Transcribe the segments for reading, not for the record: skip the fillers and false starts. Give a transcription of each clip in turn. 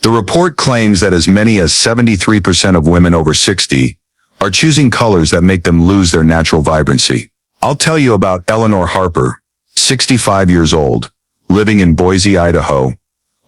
The report claims that as many as 73% of women over 60 are choosing colors that make them lose their natural vibrancy. I'll tell you about Eleanor Harper, 65 years old, living in Boise, Idaho,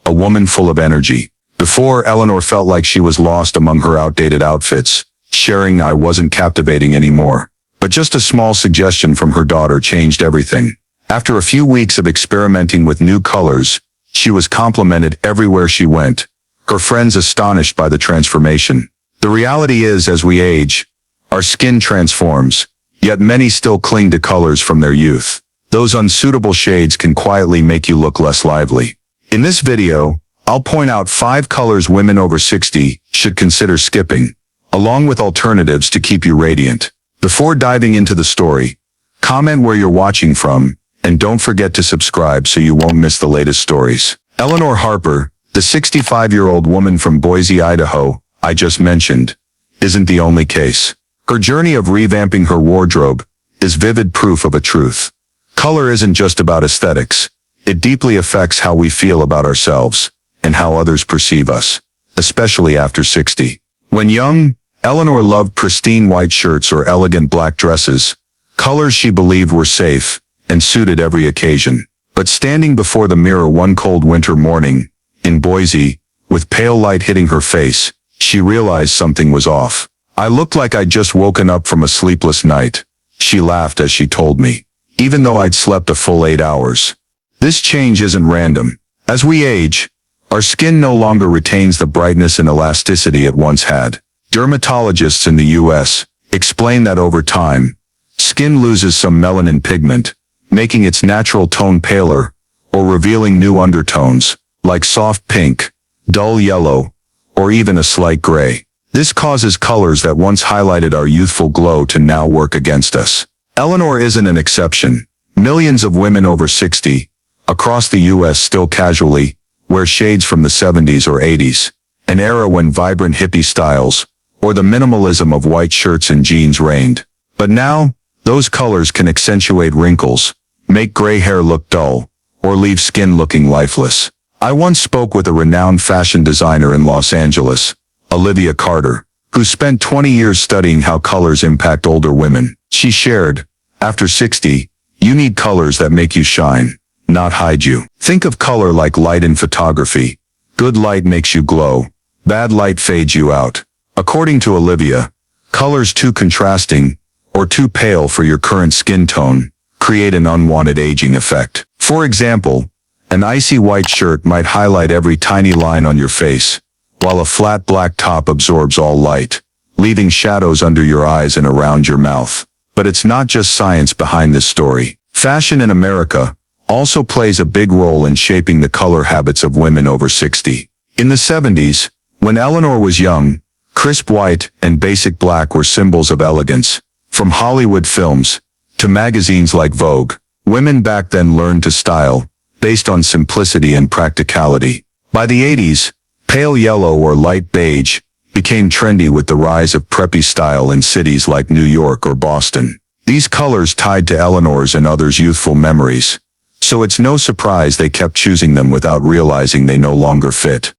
a woman full of energy. Before, Eleanor felt like she was lost among her outdated outfits, sharing I wasn't captivating anymore. But just a small suggestion from her daughter changed everything. After a few weeks of experimenting with new colors, she was complimented everywhere she went, her friends astonished by the transformation. The reality is, as we age, our skin transforms, yet many still cling to colors from their youth. Those unsuitable shades can quietly make you look less lively. In this video, I'll point out 5 colors women over 60 should consider skipping, along with alternatives to keep you radiant. Before diving into the story, comment where you're watching from, and don't forget to subscribe so you won't miss the latest stories. Eleanor Harper, the 65-year-old woman from Boise, Idaho, I just mentioned, isn't the only case. Her journey of revamping her wardrobe is vivid proof of a truth. Color isn't just about aesthetics. It deeply affects how we feel about ourselves and how others perceive us, especially after 60. When young, Eleanor loved pristine white shirts or elegant black dresses, colors she believed were safe and suited every occasion. But standing before the mirror one cold winter morning, in Boise, with pale light hitting her face, she realized something was off. I looked like I'd just woken up from a sleepless night, she laughed as she told me, even though I'd slept a full 8 hours. This change isn't random. As we age, our skin no longer retains the brightness and elasticity it once had. Dermatologists in the U.S. explain that over time, skin loses some melanin pigment, making its natural tone paler, or revealing new undertones, like soft pink, dull yellow, or even a slight gray. This causes colors that once highlighted our youthful glow to now work against us. Eleanor isn't an exception. Millions of women over 60, across the U.S. still casually wear shades from the 70s or 80s, an era when vibrant hippie styles, or the minimalism of white shirts and jeans reigned. But now, those colors can accentuate wrinkles, make gray hair look dull, or leave skin looking lifeless. I once spoke with a renowned fashion designer in Los Angeles, Olivia Carter, who spent 20 years studying how colors impact older women. She shared, after 60, you need colors that make you shine, not hide you. Think of color like light in photography. Good light makes you glow. Bad light fades you out. According to Olivia, colors too contrasting, or too pale for your current skin tone, create an unwanted aging effect. For example, an icy white shirt might highlight every tiny line on your face, while a flat black top absorbs all light, leaving shadows under your eyes and around your mouth. But it's not just science behind this story. Fashion in America also plays a big role in shaping the color habits of women over 60. In the 70s, when Eleanor was young, crisp white and basic black were symbols of elegance. From Hollywood films to magazines like Vogue, women back then learned to style based on simplicity and practicality. By the 80s, pale yellow or light beige became trendy with the rise of preppy style in cities like New York or Boston. These colors tied to Eleanor's and others' youthful memories, so it's no surprise they kept choosing them without realizing they no longer fit.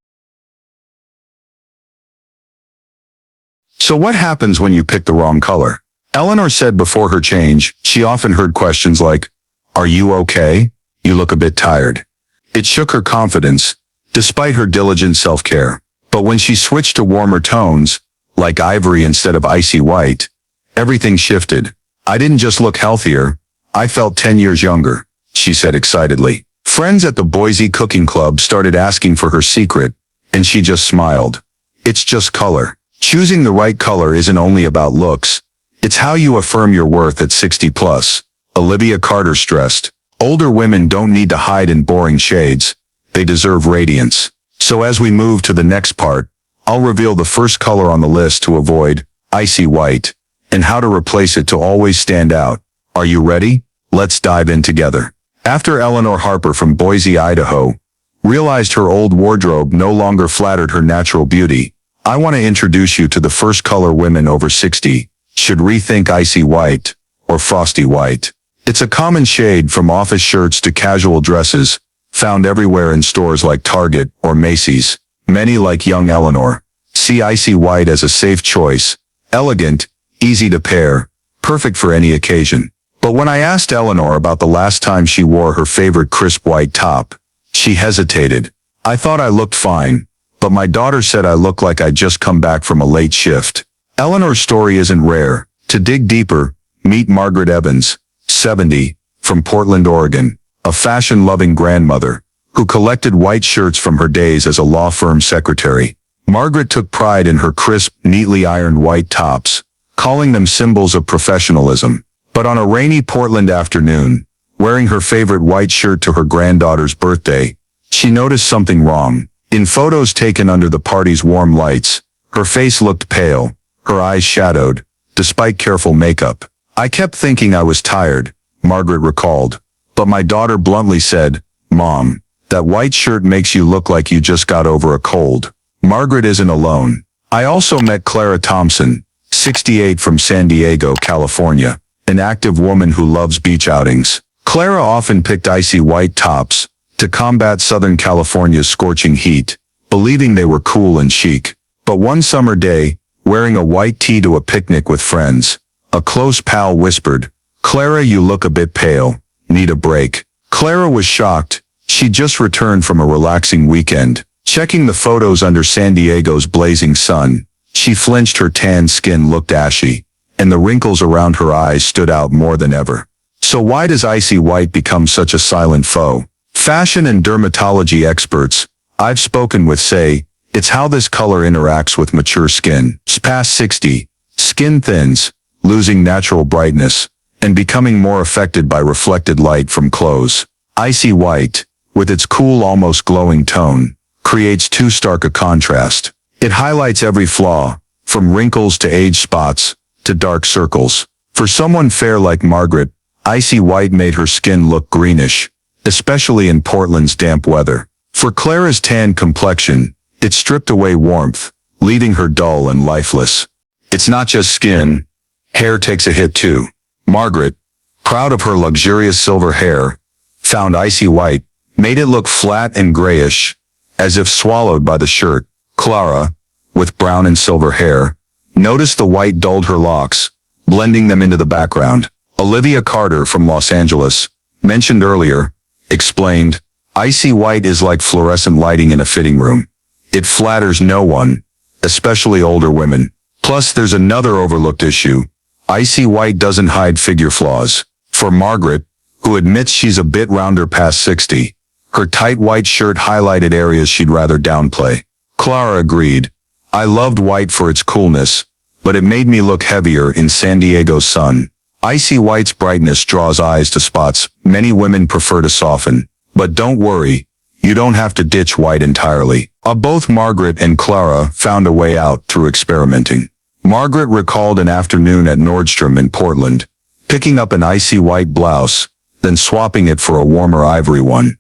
So what happens when you pick the wrong color? Eleanor said before her change, she often heard questions like, "Are you okay? You look a bit tired." It shook her confidence, despite her diligent self-care. But when she switched to warmer tones, like ivory instead of icy white, everything shifted. "I didn't just look healthier, I felt 10 years younger," she said excitedly. Friends at the Boise Cooking Club started asking for her secret, and she just smiled. It's just color. Choosing the right color isn't only about looks, it's how you affirm your worth at 60 plus, Olivia Carter stressed. Older women don't need to hide in boring shades, they deserve radiance. So as we move to the next part, I'll reveal the first color on the list to avoid, icy white, and how to replace it to always stand out. Are you ready? Let's dive in together. After Eleanor Harper from Boise, Idaho, realized her old wardrobe no longer flattered her natural beauty, I want to introduce you to the first color women over 60 should rethink: icy white, or frosty white. It's a common shade from office shirts to casual dresses, found everywhere in stores like Target or Macy's. Many, like young Eleanor, see icy white as a safe choice, elegant, easy to pair, perfect for any occasion. But when I asked Eleanor about the last time she wore her favorite crisp white top, she hesitated. I thought I looked fine, but my daughter said I looked like I'd just come back from a late shift. Eleanor's story isn't rare. To dig deeper, meet Margaret Evans, 70, from Portland, Oregon, a fashion-loving grandmother who collected white shirts from her days as a law firm secretary. Margaret took pride in her crisp, neatly ironed white tops, calling them symbols of professionalism. But on a rainy Portland afternoon, wearing her favorite white shirt to her granddaughter's birthday, she noticed something wrong. In photos taken under the party's warm lights, her face looked pale, her eyes shadowed, despite careful makeup. I kept thinking I was tired, Margaret recalled, but my daughter bluntly said, "Mom, that white shirt makes you look like you just got over a cold." Margaret isn't alone. I also met Clara Thompson, 68, from San Diego, California, an active woman who loves beach outings. Clara often picked icy white tops to combat Southern California's scorching heat, believing they were cool and chic. But one summer day, wearing a white tee to a picnic with friends, a close pal whispered, "Clara, you look a bit pale. Need a break." Clara was shocked. She'd just returned from a relaxing weekend. Checking the photos under San Diego's blazing sun, she flinched. Her tan skin looked ashy, and the wrinkles around her eyes stood out more than ever. So why does icy white become such a silent foe? Fashion and dermatology experts I've spoken with say it's how this color interacts with mature skin. Past 60, skin thins, losing natural brightness, and becoming more affected by reflected light from clothes. Icy white, with its cool, almost glowing tone, creates too stark a contrast. It highlights every flaw, from wrinkles to age spots, to dark circles. For someone fair like Margaret, icy white made her skin look greenish, especially in Portland's damp weather. For Clara's tan complexion, it stripped away warmth, leaving her dull and lifeless. It's not just skin. Hair takes a hit too. Margaret, proud of her luxurious silver hair, found icy white, made it look flat and grayish, as if swallowed by the shirt. Clara, with brown and silver hair, noticed the white dulled her locks, blending them into the background. Olivia Carter from Los Angeles, mentioned earlier, explained, "Icy white is like fluorescent lighting in a fitting room. It flatters no one, especially older women." Plus, there's another overlooked issue. Icy white doesn't hide figure flaws. For Margaret, who admits she's a bit rounder past 60, her tight white shirt highlighted areas she'd rather downplay. Clara agreed, "I loved white for its coolness, but it made me look heavier in San Diego's sun." Icy white's brightness draws eyes to spots many women prefer to soften. But don't worry, you don't have to ditch white entirely. Both Margaret and Clara found a way out through experimenting. Margaret recalled an afternoon at Nordstrom in Portland, picking up an icy white blouse, then swapping it for a warmer ivory one.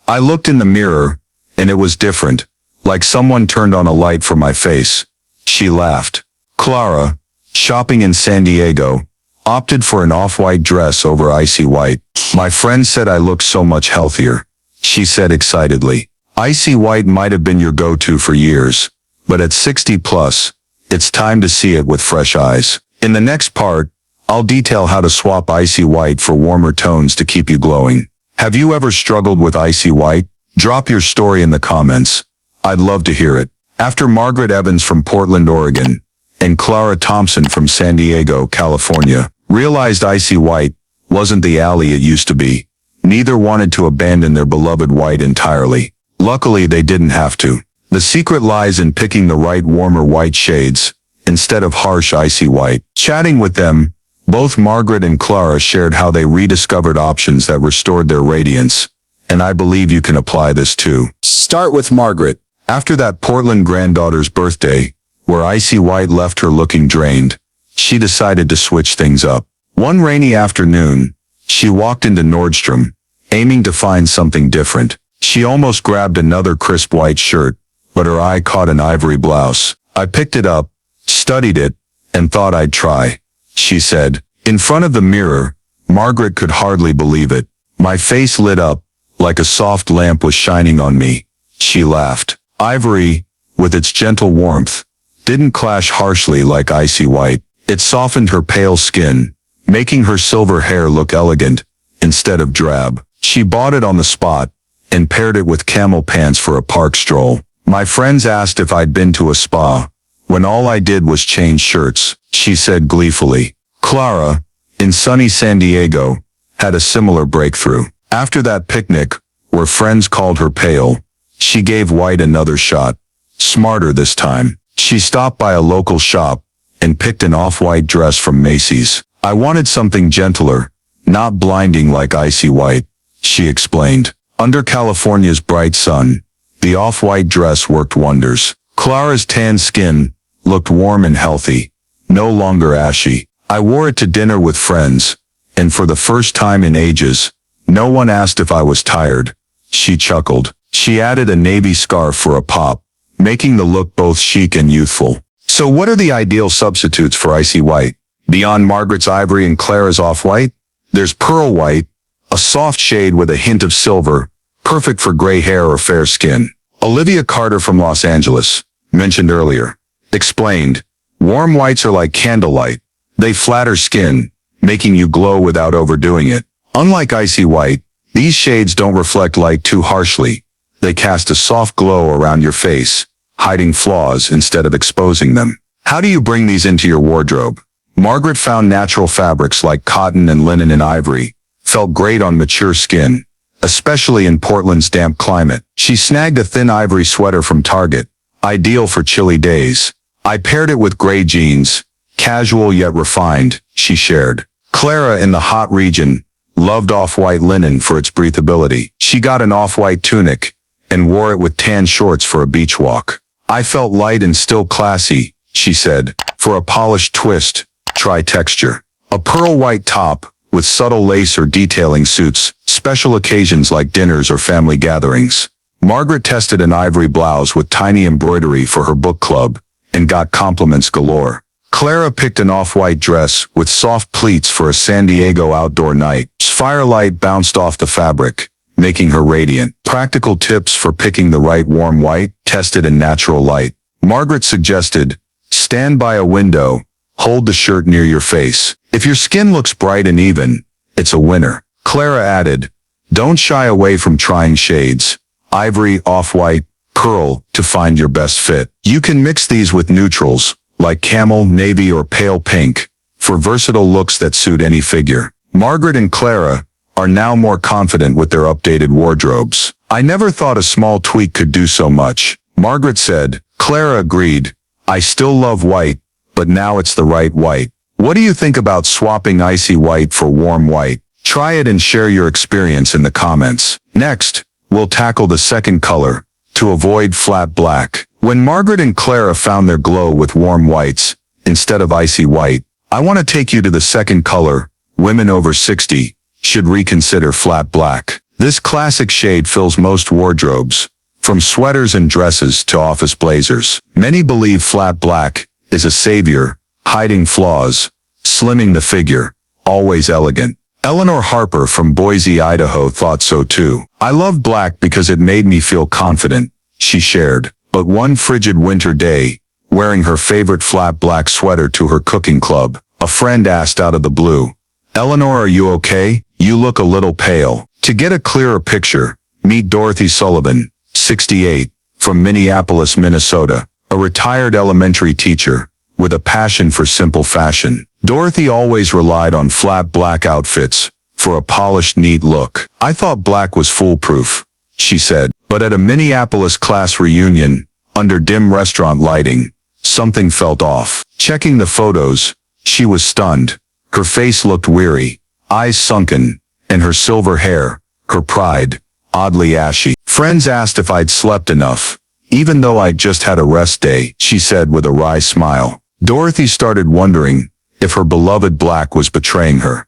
"I looked in the mirror, and it was different, like someone turned on a light for my face," she laughed. Clara, shopping in San Diego, opted for an off-white dress over icy white. "My friend said I looked so much healthier," she said excitedly. Icy white might have been your go-to for years, but at 60 plus, it's time to see it with fresh eyes. In the next part, I'll detail how to swap icy white for warmer tones to keep you glowing. Have you ever struggled with icy white? Drop your story in the comments. I'd love to hear it. After Margaret Evans from Portland, Oregon, and Clara Thompson from San Diego, California, realized icy white wasn't the alley it used to be, neither wanted to abandon their beloved white entirely. Luckily, they didn't have to. The secret lies in picking the right warmer white shades, instead of harsh icy white. Chatting with them, both Margaret and Clara shared how they rediscovered options that restored their radiance, and I believe you can apply this too. Start with Margaret. After that Portland granddaughter's birthday, where icy white left her looking drained, she decided to switch things up. One rainy afternoon, she walked into Nordstrom, aiming to find something different. She almost grabbed another crisp white shirt, but her eye caught an ivory blouse. "I picked it up, studied it, and thought I'd try," she said. In front of the mirror, Margaret could hardly believe it. "My face lit up, like a soft lamp was shining on me," she laughed. "Ivory, with its gentle warmth, didn't clash harshly like icy white. It softened her pale skin, making her silver hair look elegant instead of drab. She bought it on the spot and paired it with camel pants for a park stroll. My friends asked if I'd been to a spa, when all I did was change shirts, she said gleefully. Clara, in sunny San Diego, had a similar breakthrough. After that picnic, where friends called her pale, she gave white another shot. Smarter this time. She stopped by a local shop and picked an off-white dress from Macy's. I wanted something gentler, not blinding like icy white, she explained. Under California's bright sun, the off-white dress worked wonders. Clara's tan skin looked warm and healthy, no longer ashy. I wore it to dinner with friends, and for the first time in ages, no one asked if I was tired. She chuckled. She added a navy scarf for a pop, making the look both chic and youthful. So what are the ideal substitutes for icy white? Beyond Margaret's ivory and Clara's off-white, there's pearl white, a soft shade with a hint of silver, perfect for gray hair or fair skin. Olivia Carter from Los Angeles, mentioned earlier, explained, warm whites are like candlelight. They flatter skin, making you glow without overdoing it. Unlike icy white, these shades don't reflect light too harshly. They cast a soft glow around your face, hiding flaws instead of exposing them. How do you bring these into your wardrobe? Margaret found natural fabrics like cotton and linen and ivory, felt great on mature skin, especially in Portland's damp climate. She snagged a thin ivory sweater from Target, ideal for chilly days. I paired it with gray jeans, casual yet refined, she shared. Clara in the hot region loved off-white linen for its breathability. She got an off-white tunic and wore it with tan shorts for a beach walk. I felt light and still classy, she said. For a polished twist, try texture. A pearl white top with subtle lace or detailing suits special occasions like dinners or family gatherings. Margaret tested an ivory blouse with tiny embroidery for her book club and got compliments galore. Clara picked an off-white dress with soft pleats for a San Diego outdoor night. Firelight bounced off the fabric, making her radiant. Practical tips for picking the right warm white, tested in natural light. Margaret suggested, stand by a window, hold the shirt near your face. If your skin looks bright and even, it's a winner. Clara added, don't shy away from trying shades, ivory, off-white, pearl, to find your best fit. You can mix these with neutrals, like camel, navy, or pale pink, for versatile looks that suit any figure. Margaret and Clara are now more confident with their updated wardrobes. I never thought a small tweak could do so much, Margaret said. Clara agreed, I still love white, but now it's the right white. What do you think about swapping icy white for warm white? Try it and share your experience in the comments. Next, we'll tackle the second color, to avoid flat black. When Margaret and Clara found their glow with warm whites, instead of icy white, I want to take you to the second color. Women over 60 should reconsider flat black. This classic shade fills most wardrobes, from sweaters and dresses to office blazers. Many believe flat black is a savior, hiding flaws, slimming the figure, always elegant. Eleanor Harper from Boise, Idaho thought so too. I loved black because it made me feel confident, she shared. But one frigid winter day, wearing her favorite flat black sweater to her cooking club, a friend asked out of the blue, Eleanor, are you okay? You look a little pale. To get a clearer picture, meet Dorothy Sullivan, 68, from Minneapolis, Minnesota, a retired elementary teacher with a passion for simple fashion. Dorothy always relied on flat black outfits for a polished, neat look. I thought black was foolproof, she said, but at a Minneapolis class reunion, under dim restaurant lighting, something felt off. Checking the photos, she was stunned. Her face looked weary, eyes sunken, and her silver hair, her pride, oddly ashy. Friends asked if I'd slept enough, even though I'd just had a rest day, she said with a wry smile. Dorothy started wondering if her beloved black was betraying her.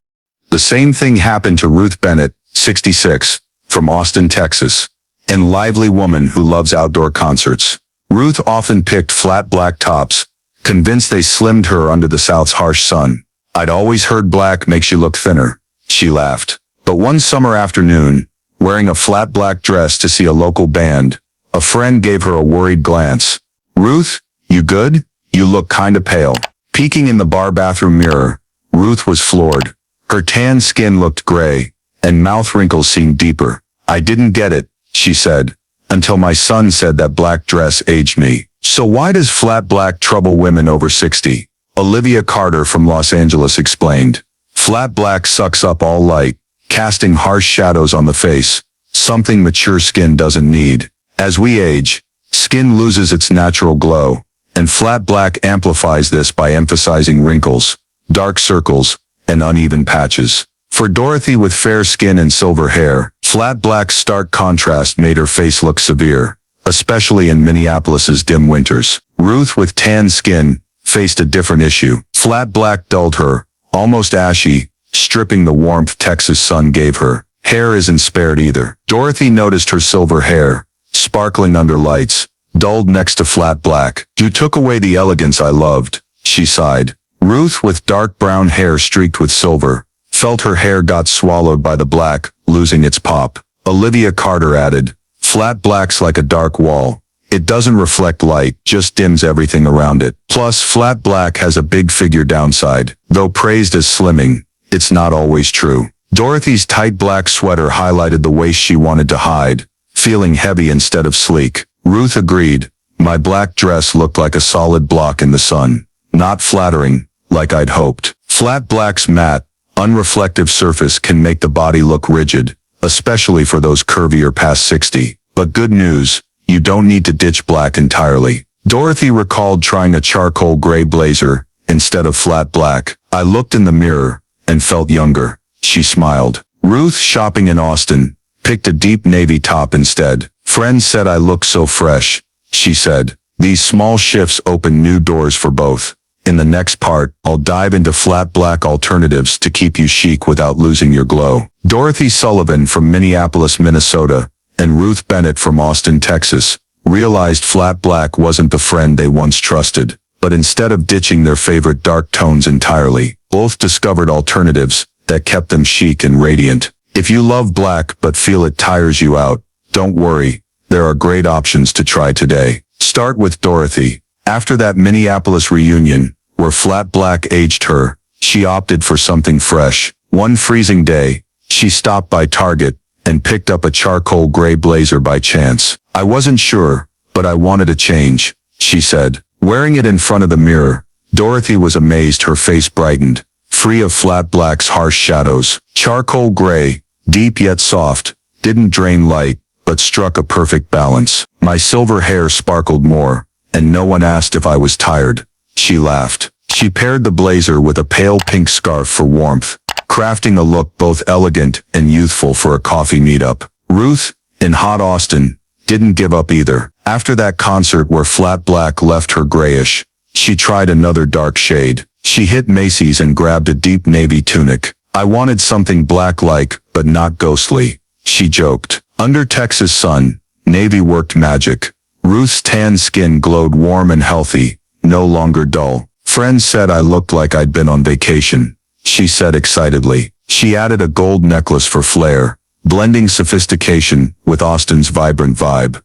The same thing happened to Ruth Bennett, 66, from Austin, Texas, and lively woman who loves outdoor concerts. Ruth often picked flat black tops, convinced they slimmed her under the South's harsh sun. I'd always heard black makes you look thinner, she laughed. But one summer afternoon, wearing a flat black dress to see a local band, a friend gave her a worried glance. "Ruth, you good? You look kinda pale." Peeking in the bar bathroom mirror, Ruth was floored. Her tan skin looked gray, and mouth wrinkles seemed deeper. "I didn't get it," she said, "until my son said that black dress aged me." "So why does flat black trouble women over 60? Olivia Carter from Los Angeles explained. "Flat black sucks up all light, casting harsh shadows on the face, something mature skin doesn't need. As we age, skin loses its natural glow, and flat black amplifies this by emphasizing wrinkles, dark circles, and uneven patches." For Dorothy with fair skin and silver hair, flat black's stark contrast made her face look severe, especially in Minneapolis's dim winters. Ruth with tan skin faced a different issue. Flat black dulled her, almost ashy, stripping the warmth Texas sun gave her. Hair isn't spared either. Dorothy noticed her silver hair, sparkling under lights, dulled next to flat black. "You took away the elegance I loved," she sighed. Ruth with dark brown hair streaked with silver, felt her hair got swallowed by the black, losing its pop. Olivia Carter added, "Flat black's like a dark wall. It doesn't reflect light, just dims everything around it. Plus, flat black has a big figure downside. Though praised as slimming, it's not always true." Dorothy's tight black sweater highlighted the waist she wanted to hide, feeling heavy instead of sleek. Ruth agreed, "My black dress looked like a solid block in the sun. Not flattering, like I'd hoped." Flat black's matte, unreflective surface can make the body look rigid, especially for those curvier past 60. But good news, you don't need to ditch black entirely. Dorothy recalled trying a charcoal gray blazer instead of flat black. "I looked in the mirror and felt younger," she smiled. Ruth, shopping in Austin, picked a deep navy top instead. "Friends said I look so fresh," she said. "These small shifts open new doors for both." In the next part, I'll dive into flat black alternatives to keep you chic without losing your glow. Dorothy Sullivan from Minneapolis, Minnesota, and Ruth Bennett from Austin, Texas, realized flat black wasn't the friend they once trusted. But instead of ditching their favorite dark tones entirely, both discovered alternatives that kept them chic and radiant. If you love black but feel it tires you out, don't worry, there are great options to try today. Start with Dorothy. After that Minneapolis reunion, where flat black aged her, she opted for something fresh. One freezing day, she stopped by Target and picked up a charcoal gray blazer by chance. "I wasn't sure, but I wanted a change," she said. Wearing it in front of the mirror, Dorothy was amazed. Her face brightened, free of flat black's harsh shadows. Charcoal gray, deep yet soft, didn't drain light, but struck a perfect balance. "My silver hair sparkled more, and no one asked if I was tired," she laughed. She paired the blazer with a pale pink scarf for warmth, crafting a look both elegant and youthful for a coffee meetup. Ruth, in hot Austin, didn't give up either. After that concert where flat black left her grayish, she tried another dark shade. She hit Macy's and grabbed a deep navy tunic. "I wanted something black-like, but not ghostly," she joked. Under Texas sun, navy worked magic. Ruth's tan skin glowed warm and healthy, no longer dull. "Friends said I looked like I'd been on vacation," she said excitedly. She added a gold necklace for flair, blending sophistication with Austin's vibrant vibe.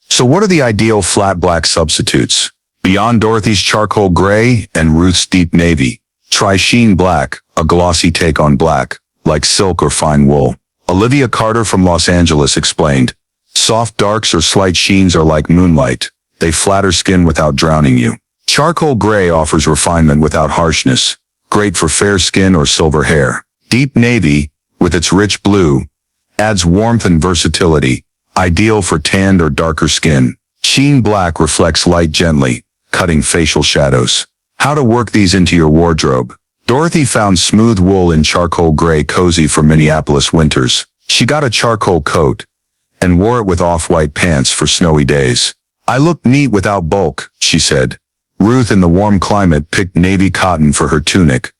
So what are the ideal flat black substitutes? Beyond Dorothy's charcoal gray and Ruth's deep navy, try sheen black, a glossy take on black, like silk or fine wool. Olivia Carter from Los Angeles explained, "Soft darks or slight sheens are like moonlight. They flatter skin without drowning you. Charcoal gray offers refinement without harshness, great for fair skin or silver hair. Deep navy, with its rich blue, adds warmth and versatility, ideal for tanned or darker skin. Sheen black reflects light gently, cutting facial shadows." How to work these into your wardrobe. Dorothy found smooth wool in charcoal gray cozy for Minneapolis winters. She got a charcoal coat and wore it with off-white pants for snowy days. "I look neat without bulk," she said. Ruth in the warm climate picked navy cotton for her tunic,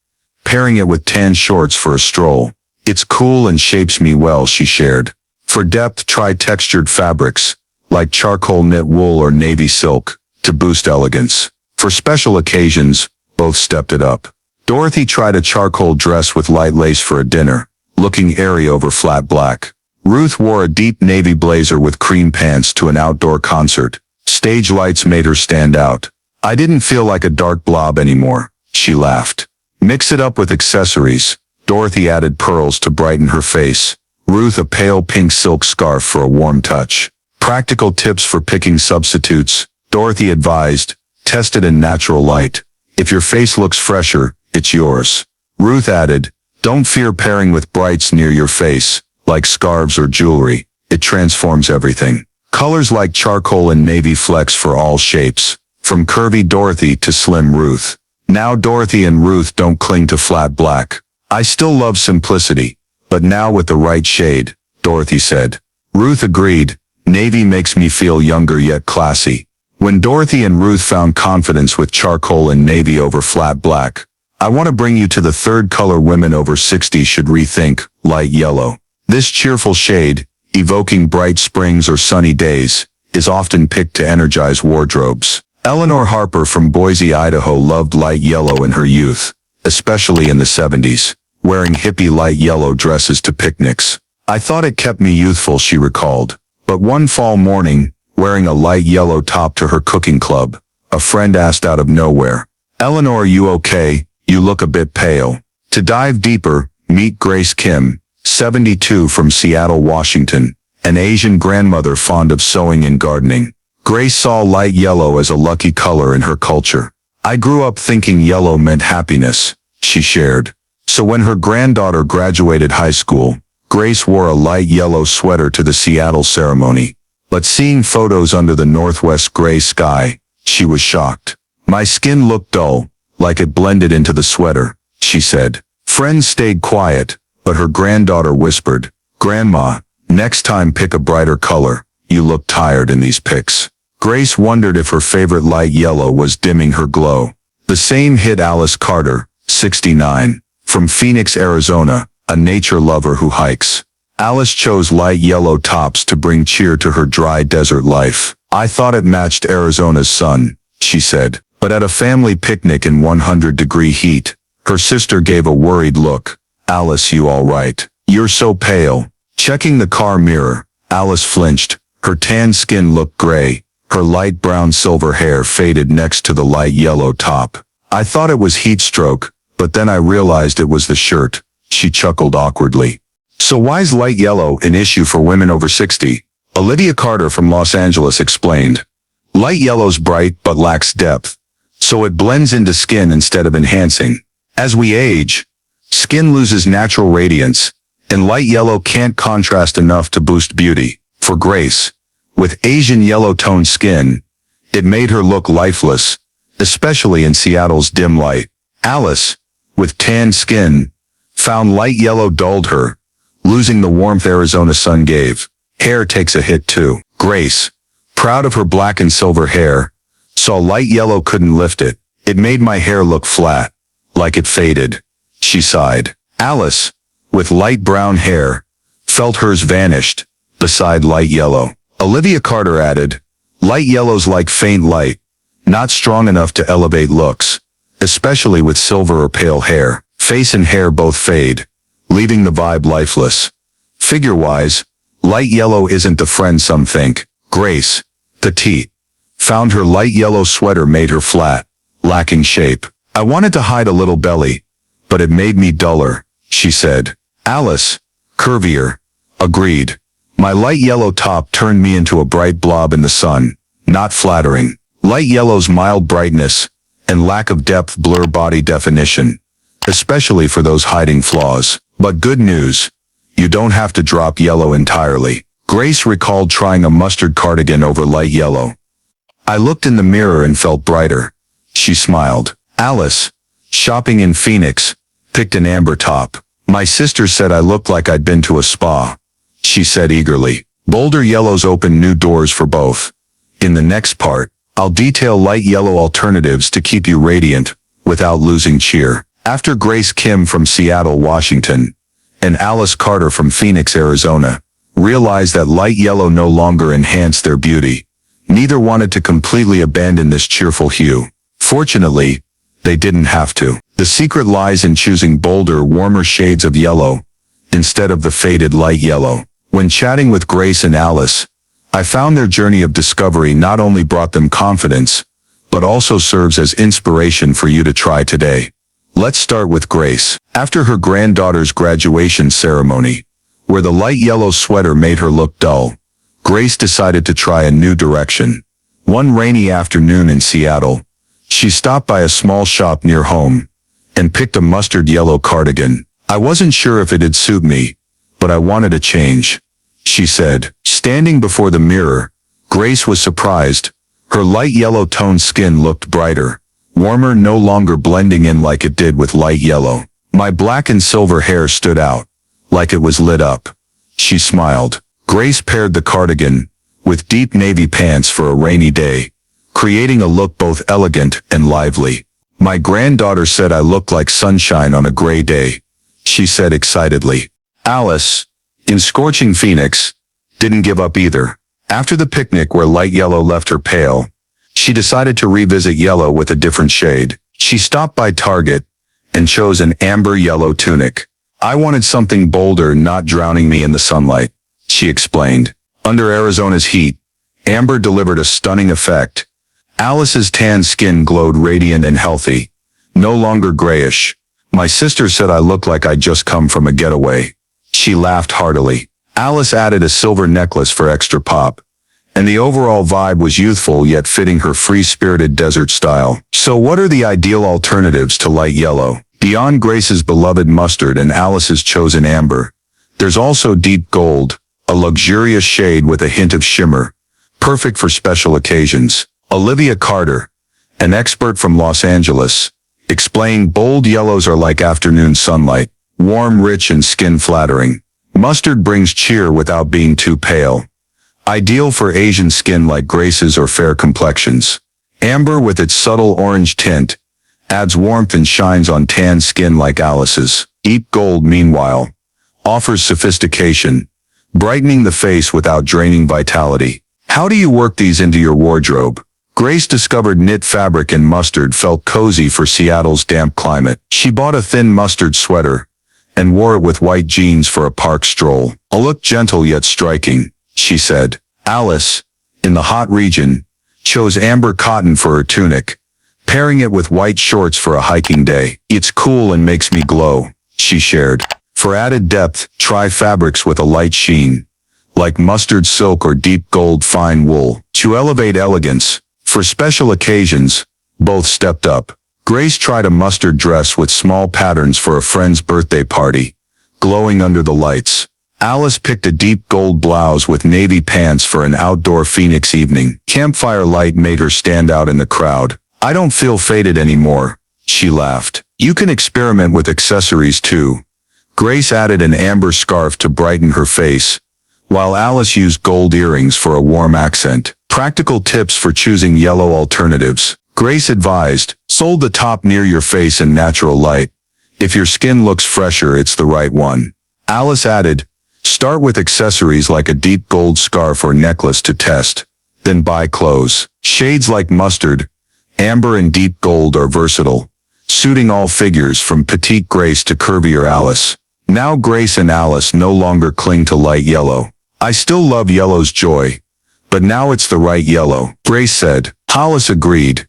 pairing it with tan shorts for a stroll. "It's cool and shapes me well," she shared. For depth, try textured fabrics, like charcoal knit wool or navy silk, to boost elegance. For special occasions, both stepped it up. Dorothy tried a charcoal dress with light lace for a dinner, looking airy over flat black. Ruth wore a deep navy blazer with cream pants to an outdoor concert, Stage lights made her stand out. I didn't feel like a dark blob anymore, she laughed. Mix it up with accessories. Dorothy added pearls to brighten her face. Ruth a pale pink silk scarf for a warm touch. Practical tips for picking substitutes. Dorothy advised, test it in natural light. If your face looks fresher, it's yours. Ruth added, don't fear pairing with brights near your face, like scarves or jewelry. It transforms everything. Colors like charcoal and navy flex for all shapes, from curvy Dorothy to slim Ruth. Now Dorothy and Ruth don't cling to flat black. I still love simplicity, but now with the right shade, Dorothy said. Ruth agreed, navy makes me feel younger yet classy. When Dorothy and Ruth found confidence with charcoal and navy over flat black, I want to bring you to the third color women over 60 should rethink, light yellow. This cheerful shade, evoking bright springs or sunny days, is often picked to energize wardrobes. Eleanor Harper from Boise, Idaho loved light yellow in her youth, especially in the 70s, wearing hippie light yellow dresses to picnics. I thought it kept me youthful, she recalled. But one fall morning, wearing a light yellow top to her cooking club, a friend asked out of nowhere, Eleanor, you okay? You look a bit pale. To dive deeper, meet Grace Kim, 72 from Seattle, Washington, an Asian grandmother fond of sewing and gardening. Grace saw light yellow as a lucky color in her culture. I grew up thinking yellow meant happiness, she shared. So when her granddaughter graduated high school, Grace wore a light yellow sweater to the Seattle ceremony. But seeing photos under the northwest gray sky, she was shocked. My skin looked dull, like it blended into the sweater, she said. Friends stayed quiet, but her granddaughter whispered, Grandma, next time pick a brighter color. You look tired in these pics. Grace wondered if her favorite light yellow was dimming her glow. The same hit Alice Carter, 69, from Phoenix, Arizona, a nature lover who hikes. Alice chose light yellow tops to bring cheer to her dry desert life. I thought it matched Arizona's sun, she said. But at a family picnic in 100-degree heat, her sister gave a worried look. Alice, you all right? You're so pale. Checking the car mirror, Alice flinched. Her tan skin looked gray. Her light brown silver hair faded next to the light yellow top. I thought it was heat stroke, but then I realized it was the shirt. She chuckled awkwardly. So why's light yellow an issue for women over 60? Olivia Carter from Los Angeles explained. Light yellow's bright but lacks depth, so it blends into skin instead of enhancing. As we age, skin loses natural radiance, and light yellow can't contrast enough to boost beauty. For Grace, with Asian yellow-toned skin, it made her look lifeless, especially in Seattle's dim light. Alice, with tan skin, found light yellow dulled her, losing the warmth Arizona sun gave. Hair takes a hit too. Grace, proud of her black and silver hair, saw light yellow couldn't lift it. It made my hair look flat, like it faded. She sighed. Alice, with light brown hair, felt hers vanished, beside light yellow. Olivia Carter added, light yellow's like faint light, not strong enough to elevate looks, especially with silver or pale hair. Face and hair both fade, leaving the vibe lifeless. Figure-wise, light yellow isn't the friend some think. Grace, petite, found her light yellow sweater made her flat, lacking shape. I wanted to hide a little belly, but it made me duller, she said. Alice, curvier, agreed. My light yellow top turned me into a bright blob in the sun, not flattering. Light yellow's mild brightness and lack of depth blur body definition, especially for those hiding flaws. But good news, you don't have to drop yellow entirely. Grace recalled trying a mustard cardigan over light yellow. I looked in the mirror and felt brighter. She smiled. Alice, shopping in Phoenix, picked an amber top. My sister said I looked like I'd been to a spa, she said eagerly. Bolder yellows open new doors for both. In the next part, I'll detail light yellow alternatives to keep you radiant, without losing cheer. After Grace Kim from Seattle, Washington, and Alice Carter from Phoenix, Arizona, realized that light yellow no longer enhanced their beauty, neither wanted to completely abandon this cheerful hue. Fortunately, they didn't have to. The secret lies in choosing bolder, warmer shades of yellow, instead of the faded light yellow. When chatting with Grace and Alice, I found their journey of discovery not only brought them confidence, but also serves as inspiration for you to try today. Let's start with Grace. After her granddaughter's graduation ceremony, where the light yellow sweater made her look dull, Grace decided to try a new direction. One rainy afternoon in Seattle, she stopped by a small shop near home and picked a mustard yellow cardigan. I wasn't sure if it'd suit me, but I wanted a change, she said. Standing before the mirror, Grace was surprised. Her light yellow toned skin looked brighter, warmer, no longer blending in like it did with light yellow. My black and silver hair stood out, like it was lit up. She smiled. Grace paired the cardigan with deep navy pants for a rainy day, creating a look both elegant and lively. My granddaughter said I looked like sunshine on a gray day, she said excitedly. Alice, in scorching Phoenix, didn't give up either. After the picnic where light yellow left her pale, she decided to revisit yellow with a different shade. She stopped by Target and chose an amber yellow tunic. I wanted something bolder, not drowning me in the sunlight, she explained. Under Arizona's heat, amber delivered a stunning effect. Alice's tan skin glowed radiant and healthy, no longer grayish. My sister said I looked like I'd just come from a getaway. She laughed heartily. Alice added a silver necklace for extra pop, and the overall vibe was youthful yet fitting her free-spirited desert style. So what are the ideal alternatives to light yellow? Beyond Grace's beloved mustard and Alice's chosen amber, there's also deep gold, a luxurious shade with a hint of shimmer, perfect for special occasions. Olivia Carter, an expert from Los Angeles, explained bold yellows are like afternoon sunlight, warm, rich, and skin-flattering. Mustard brings cheer without being too pale, ideal for Asian skin like Grace's or fair complexions. Amber, with its subtle orange tint, adds warmth and shines on tan skin like Alice's. Deep gold, meanwhile, offers sophistication, brightening the face without draining vitality. How do you work these into your wardrobe? Grace discovered knit fabric in mustard felt cozy for Seattle's damp climate. She bought a thin mustard sweater and wore it with white jeans for a park stroll. A look gentle yet striking, she said. Alice, in the hot region, chose amber cotton for her tunic, pairing it with white shorts for a hiking day. It's cool and makes me glow, she shared. For added depth, try fabrics with a light sheen, like mustard silk or deep gold fine wool. To elevate elegance, for special occasions, both stepped up. Grace tried a mustard dress with small patterns for a friend's birthday party, glowing under the lights. Alice picked a deep gold blouse with navy pants for an outdoor Phoenix evening. Campfire light made her stand out in the crowd. I don't feel faded anymore, she laughed. You can experiment with accessories too. Grace added an amber scarf to brighten her face, while Alice used gold earrings for a warm accent. Practical tips for choosing yellow alternatives. Grace advised, hold the top near your face in natural light. If your skin looks fresher, it's the right one. Alice added, start with accessories like a deep gold scarf or necklace to test, then buy clothes. Shades like mustard, amber, and deep gold are versatile, suiting all figures from petite Grace to curvier Alice. Now Grace and Alice no longer cling to light yellow. I still love yellow's joy, but now it's the right yellow, Grace said. Alice agreed.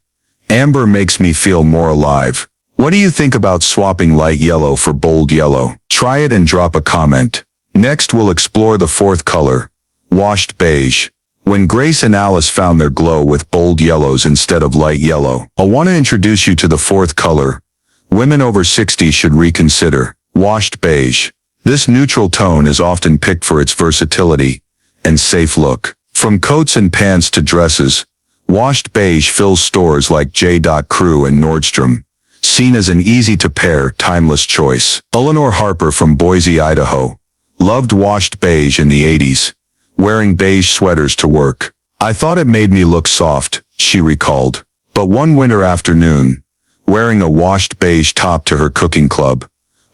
Amber makes me feel more alive. What do you think about swapping light yellow for bold yellow? Try it and drop a comment. Next we'll explore the fourth color, washed beige. When Grace and Alice found their glow with bold yellows instead of light yellow, I want to introduce you to the fourth color. Women over 60 should reconsider. Washed beige. This neutral tone is often picked for its versatility and safe look. From coats and pants to dresses, washed beige fills stores like J.Crew and Nordstrom, seen as an easy-to-pair, timeless choice. Eleanor Harper from Boise, Idaho, loved washed beige in the 80s, wearing beige sweaters to work. I thought it made me look soft, she recalled. But one winter afternoon, wearing a washed beige top to her cooking club,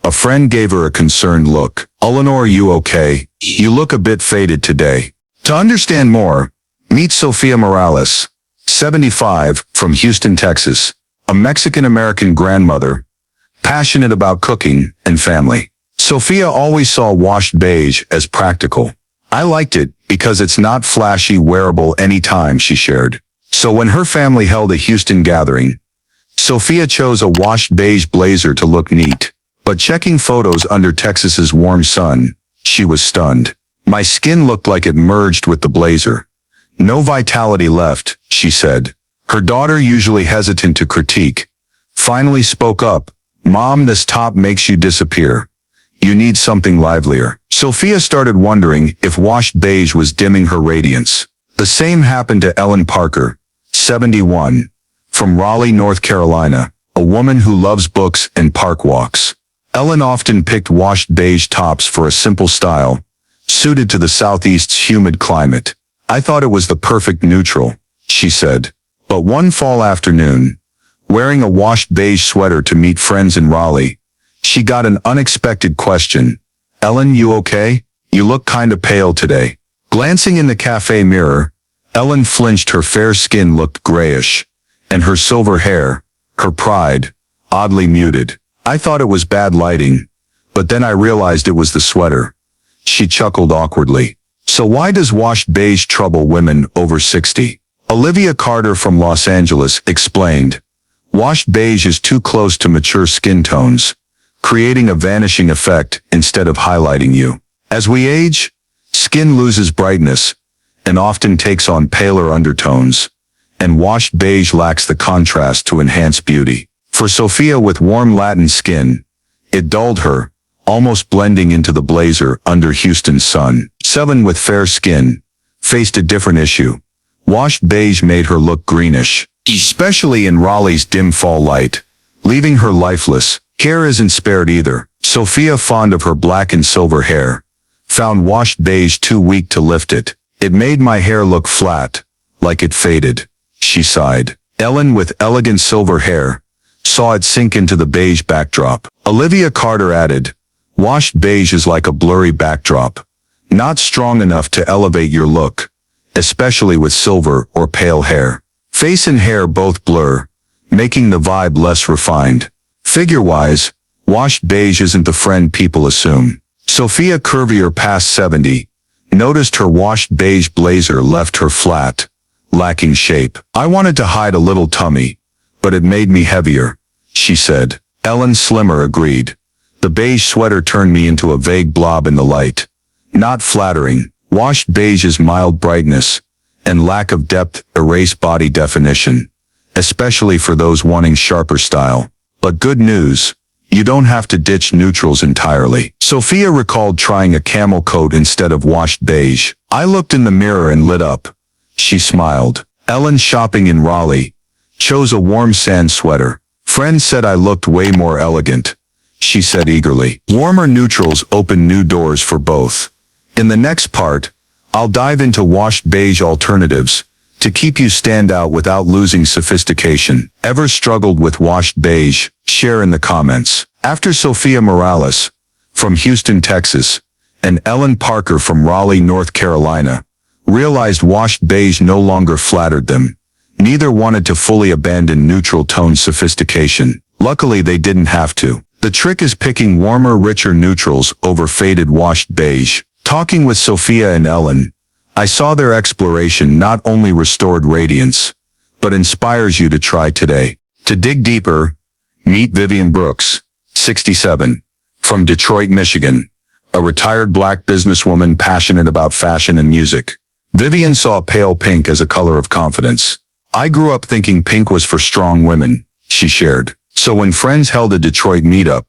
a friend gave her a concerned look. Eleanor, you okay? You look a bit faded today. To understand more, meet Sofia Morales, 75, from Houston, Texas, a Mexican-American grandmother, passionate about cooking and family. Sofia always saw washed beige as practical. I liked it, Because it's not flashy, wearable anytime, she shared. So when her family held a Houston gathering, Sophia chose a washed beige blazer to look neat. But checking photos under Texas's warm sun, she was stunned. My skin looked like it merged with the blazer. No vitality left, she said. Her daughter, usually hesitant to critique, finally spoke up. Mom, this top makes you disappear. You need something livelier. Sophia started wondering if washed beige was dimming her radiance. The same happened to Ellen Parker, 71, from Raleigh, North Carolina, a woman who loves books and park walks. Ellen often picked washed beige tops for a simple style, suited to the Southeast's humid climate. I thought it was the perfect neutral, she said. But one fall afternoon, wearing a washed beige sweater to meet friends in Raleigh, she got an unexpected question. Ellen, you okay? You look kinda pale today. Glancing in the cafe mirror, Ellen flinched. Her fair skin looked grayish, and her silver hair, her pride, oddly muted. I thought it was bad lighting, but then I realized it was the sweater. She chuckled awkwardly. So why does washed beige trouble women over 60? Olivia Carter from Los Angeles explained. Washed beige is too close to mature skin tones, creating a vanishing effect instead of highlighting you. As we age, skin loses brightness and often takes on paler undertones, and washed beige lacks the contrast to enhance beauty. For Sophia, with warm Latin skin, it dulled her, almost blending into the blazer under Houston's sun. Ellen, with fair skin, faced a different issue. Washed beige made her look greenish, especially in Raleigh's dim fall light, leaving her lifeless. Hair isn't spared either. Sophia, fond of her black and silver hair, found washed beige too weak to lift it. It made my hair look flat, like it faded, she sighed. Ellen, with elegant silver hair, saw it sink into the beige backdrop. Olivia Carter added, washed beige is like a blurry backdrop, not strong enough to elevate your look, especially with silver or pale hair. Face and hair both blur, making the vibe less refined. Figure-wise, washed beige isn't the friend people assume. Sophia, curvier past 70, noticed her washed beige blazer left her flat, lacking shape. I wanted to hide a little tummy, but it made me heavier, she said. Ellen, slimmer, agreed. The beige sweater turned me into a vague blob in the light. Not flattering. Washed beige's mild brightness and lack of depth erase body definition, especially for those wanting sharper style. But good news, you don't have to ditch neutrals entirely. Sophia recalled trying a camel coat instead of washed beige. I looked in the mirror and lit up. She smiled. Ellen, shopping in Raleigh, chose a warm sand sweater. Friends said I looked way more elegant, she said eagerly. Warmer neutrals open new doors for both. In the next part, I'll dive into washed beige alternatives to keep you stand out without losing sophistication. Ever struggled with washed beige? Share in the comments. After Sophia Morales from Houston, Texas, and Ellen Parker from Raleigh, North Carolina, realized washed beige no longer flattered them, neither wanted to fully abandon neutral tone sophistication. Luckily, they didn't have to. The trick is picking warmer, richer neutrals over faded washed beige. Talking with Sophia and Ellen, I saw their exploration not only restored radiance, but inspires you to try today. To dig deeper, meet Vivian Brooks, 67, from Detroit, Michigan, a retired black businesswoman passionate about fashion and music. Vivian saw pale pink as a color of confidence. I grew up thinking pink was for strong women, she shared. So when friends held a Detroit meetup,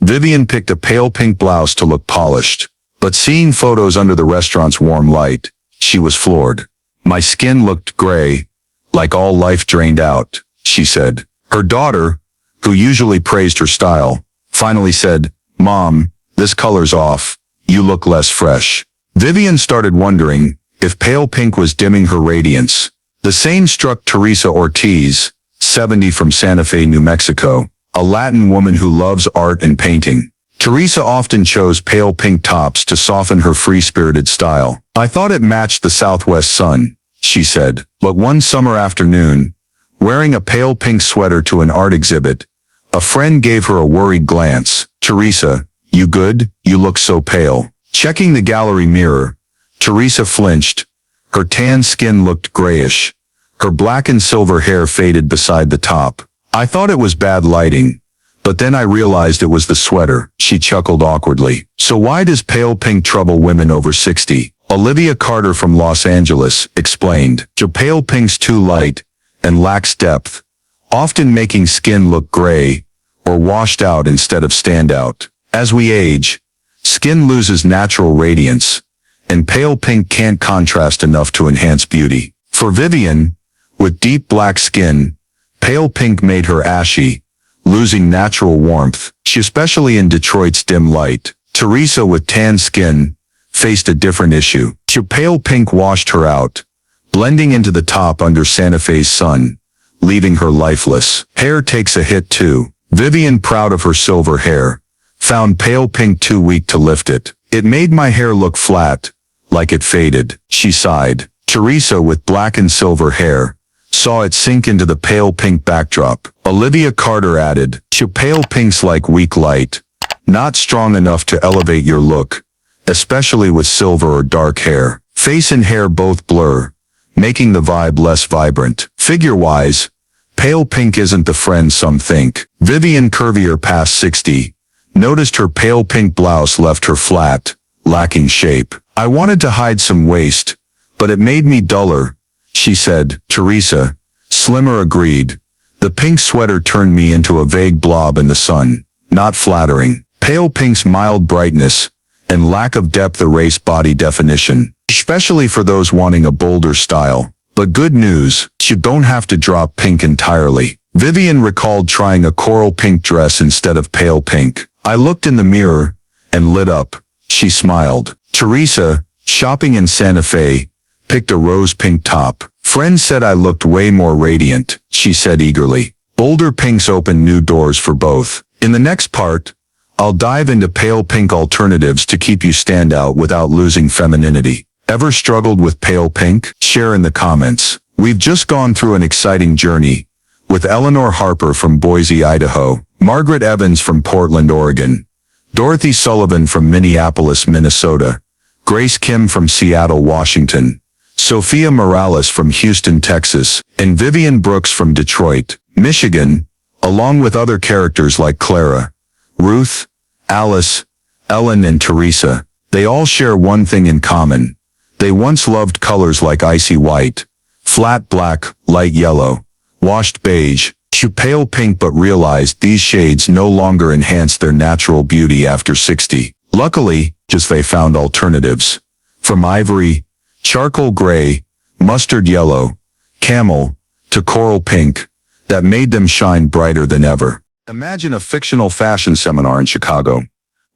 Vivian picked a pale pink blouse to look polished. But seeing photos under the restaurant's warm light, she was floored. My skin looked gray, like all life drained out, she said. Her daughter, who usually praised her style, finally said, Mom, this color's off. You look less fresh. Vivian started wondering if pale pink was dimming her radiance. The same struck Teresa Ortiz, 70, from Santa Fe, New Mexico, a Latin woman who loves art and painting. Teresa often chose pale pink tops to soften her free-spirited style. I thought it matched the southwest sun, she said. But one summer afternoon, wearing a pale pink sweater to an art exhibit, a friend gave her a worried glance. Teresa, you good? You look so pale. Checking the gallery mirror, Teresa flinched. Her tan skin looked grayish. Her black and silver hair faded beside the top. I thought it was bad lighting, but then I realized it was the sweater. She chuckled awkwardly. So why does pale pink trouble women over 60? Olivia Carter from Los Angeles explained. Pale pink's too light and lacks depth, often making skin look gray or washed out instead of stand out. As we age, skin loses natural radiance, and pale pink can't contrast enough to enhance beauty. For Vivian, with deep black skin, pale pink made her ashy, losing natural warmth, especially in Detroit's dim light. Teresa with tan skin faced a different issue. Pale pink washed her out, blending into the top under Santa Fe's sun, leaving her lifeless. Hair takes a hit too. Vivian, proud of her silver hair, found pale pink too weak to lift it. It made my hair look flat, like it faded. She sighed. Teresa with black and silver hair saw it sink into the pale pink backdrop. Olivia Carter added, pale pink's like weak light, not strong enough to elevate your look, especially with silver or dark hair. Face and hair both blur, making the vibe less vibrant. Figure-wise, pale pink isn't the friend some think. Vivian, curvier past 60, noticed her pale pink blouse left her flat, lacking shape. I wanted to hide some waist, but it made me duller, she said. Teresa, slimmer, agreed. The pink sweater turned me into a vague blob in the sun. Not flattering. Pale pink's mild brightness and lack of depth erase body definition, especially for those wanting a bolder style. But good news, you don't have to drop pink entirely. Vivian recalled trying a coral pink dress instead of pale pink. I looked in the mirror and lit up. She smiled. Teresa, shopping in Santa Fe, picked a rose pink top. Friends said I looked way more radiant, she said eagerly. Bolder pinks open new doors for both. In the next part, I'll dive into pale pink alternatives to keep you stand out without losing femininity. Ever struggled with pale pink? Share in the comments. We've just gone through an exciting journey with Eleanor Harper from Boise, Idaho, Margaret Evans from Portland, Oregon, Dorothy Sullivan from Minneapolis, Minnesota, Grace Kim from Seattle, Washington, Sophia Morales from Houston, Texas, and Vivian Brooks from Detroit, Michigan, along with other characters like Clara, Ruth, Alice, Ellen, and Teresa. They all share one thing in common. They once loved colors like icy white, flat black, light yellow, washed beige, to pale pink, but realized these shades no longer enhance their natural beauty after 60. Luckily, they found alternatives. From ivory, charcoal gray, mustard yellow, camel, to coral pink, that made them shine brighter than ever. Imagine a fictional fashion seminar in Chicago,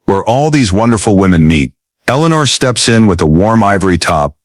where all these wonderful women meet. Eleanor steps in with a warm ivory top,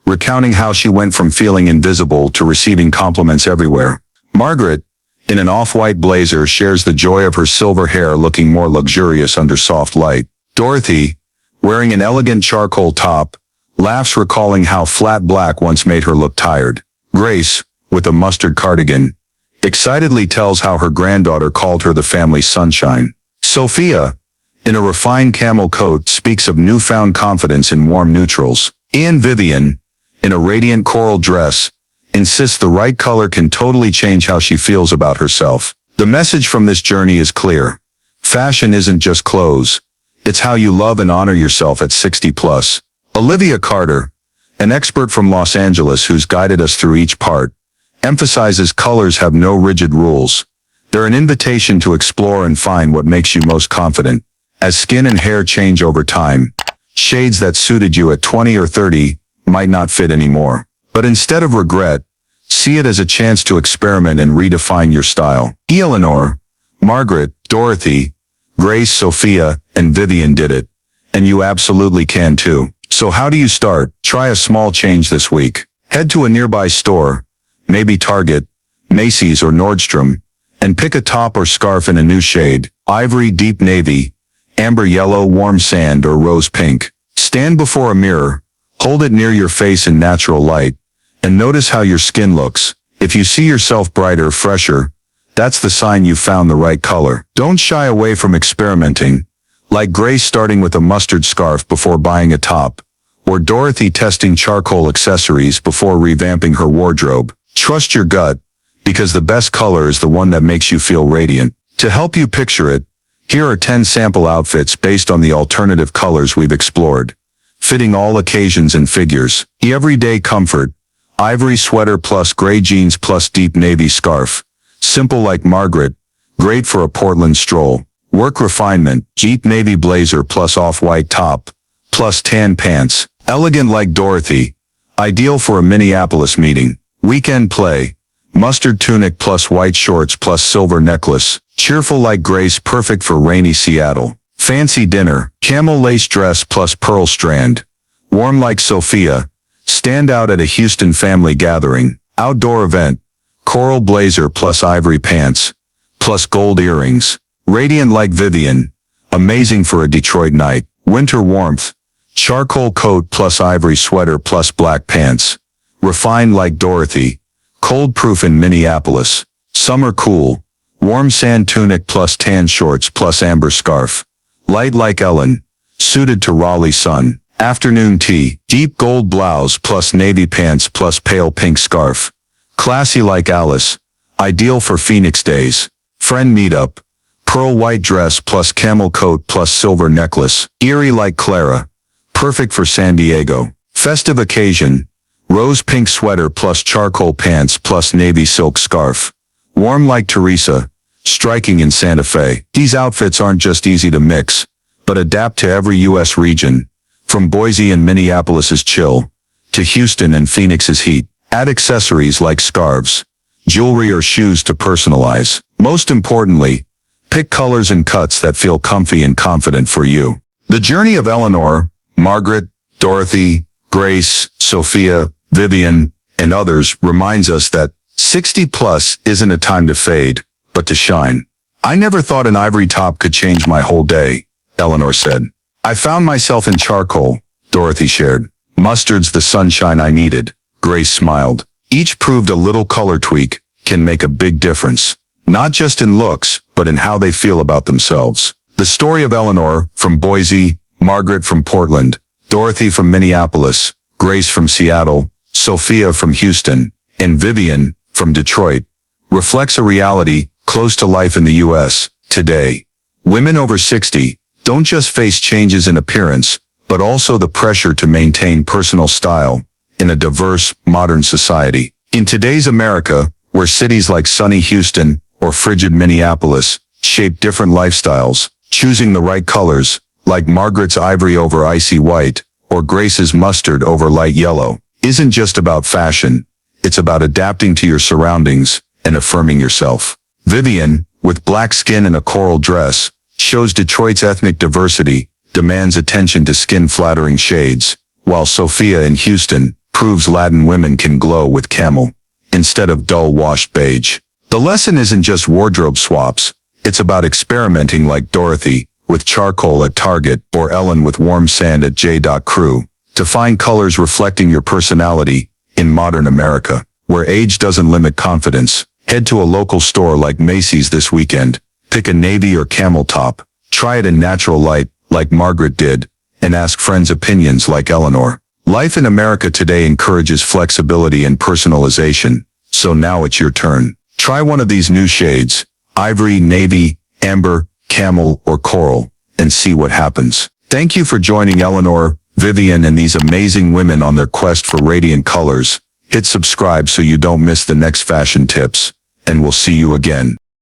recounting how she went from feeling invisible to receiving compliments everywhere. Margaret, in an off-white blazer, shares the joy of her silver hair looking more luxurious under soft light. Dorothy, wearing an elegant charcoal top, laughs recalling how flat black once made her look tired. Grace, with a mustard cardigan, excitedly tells how her granddaughter called her the family sunshine. Sophia, in a refined camel coat, speaks of newfound confidence in warm neutrals. And Vivian, in a radiant coral dress, insists the right color can totally change how she feels about herself. The message from this journey is clear. Fashion isn't just clothes. It's how you love and honor yourself at 60 plus. Olivia Carter, an expert from Los Angeles who's guided us through each part, emphasizes colors have no rigid rules. They're an invitation to explore and find what makes you most confident. As skin and hair change over time, shades that suited you at 20 or 30 might not fit anymore. But instead of regret, see it as a chance to experiment and redefine your style. Eleanor, Margaret, Dorothy, Grace, Sophia, and Vivian did it. And you absolutely can too. So how do you start? Try a small change this week. Head to a nearby store, maybe Target, Macy's, or Nordstrom, and pick a top or scarf in a new shade: ivory, deep navy, amber yellow, warm sand, or rose pink. Stand before a mirror, hold it near your face in natural light, and notice how your skin looks. If you see yourself brighter, fresher, that's the sign you've found the right color. Don't shy away from experimenting, like Grace starting with a mustard scarf before buying a top, Or Dorothy testing charcoal accessories before revamping her wardrobe. Trust your gut, because the best color is the one that makes you feel radiant. To help you picture it, here are 10 sample outfits based on the alternative colors we've explored, fitting all occasions and figures. Everyday comfort, ivory sweater plus gray jeans plus deep navy scarf. Simple like Margaret, great for a Portland stroll. Work refinement, deep navy blazer plus off-white top, plus tan pants. Elegant like Dorothy, ideal for a Minneapolis meeting. Weekend play, mustard tunic plus white shorts plus silver necklace. Cheerful like Grace, perfect for rainy Seattle. Fancy dinner, camel lace dress plus pearl strand. Warm like Sophia, stand out at a Houston family gathering. Outdoor event, coral blazer plus ivory pants, plus gold earrings. Radiant like Vivian, amazing for a Detroit night. Winter warmth, charcoal coat plus ivory sweater plus black pants. Refined like Dorothy, cold-proof in Minneapolis. Summer cool, warm sand tunic plus tan shorts plus amber scarf. Light like Ellen, suited to Raleigh sun. Afternoon tea, deep gold blouse plus navy pants plus pale pink scarf. Classy like Alice, ideal for Phoenix days. Friend meetup, pearl white dress plus camel coat plus silver necklace. Eerie like Clara, perfect for San Diego. Festive occasion, rose pink sweater plus charcoal pants plus navy silk scarf. Warm like Teresa, striking in Santa Fe. These outfits aren't just easy to mix, but adapt to every U.S. region, from Boise and Minneapolis's chill, to Houston and Phoenix's heat. Add accessories like scarves, jewelry or shoes to personalize. Most importantly, pick colors and cuts that feel comfy and confident for you. The journey of Eleanor, Margaret, Dorothy, Grace, Sophia, Vivian, and others reminds us that 60 plus isn't a time to fade, but to shine. I never thought an ivory top could change my whole day, Eleanor said. I found myself in charcoal, Dorothy shared. Mustard's the sunshine I needed, Grace smiled. Each proved a little color tweak can make a big difference, not just in looks, but in how they feel about themselves. The story of Eleanor from Boise, Margaret from Portland, Dorothy from Minneapolis, Grace from Seattle, Sophia from Houston, and Vivian from Detroit reflects a reality close to life in the U.S. today. Women over 60 don't just face changes in appearance, but also the pressure to maintain personal style in a diverse, modern society. In today's America, where cities like sunny Houston or frigid Minneapolis shape different lifestyles, choosing the right colors, like Margaret's ivory over icy white, or Grace's mustard over light yellow, isn't just about fashion. It's about adapting to your surroundings and affirming yourself. Vivian, with black skin and a coral dress, shows Detroit's ethnic diversity, demands attention to skin-flattering shades, while Sophia in Houston proves Latin women can glow with camel instead of dull washed beige. The lesson isn't just wardrobe swaps, it's about experimenting like Dorothy with charcoal at Target or Ellen with warm sand at J.Crew to find colors reflecting your personality in modern America, where age doesn't limit confidence. Head to a local store like Macy's this weekend, pick a navy or camel top, try it in natural light like Margaret did, and ask friends' opinions like Eleanor. Life in America today encourages flexibility and personalization, so now it's your turn. Try one of these new shades, ivory, navy, amber, camel, or coral, and see what happens. Thank you for joining Eleanor, Vivian, and these amazing women on their quest for radiant colors. Hit subscribe so you don't miss the next fashion tips, and we'll see you again.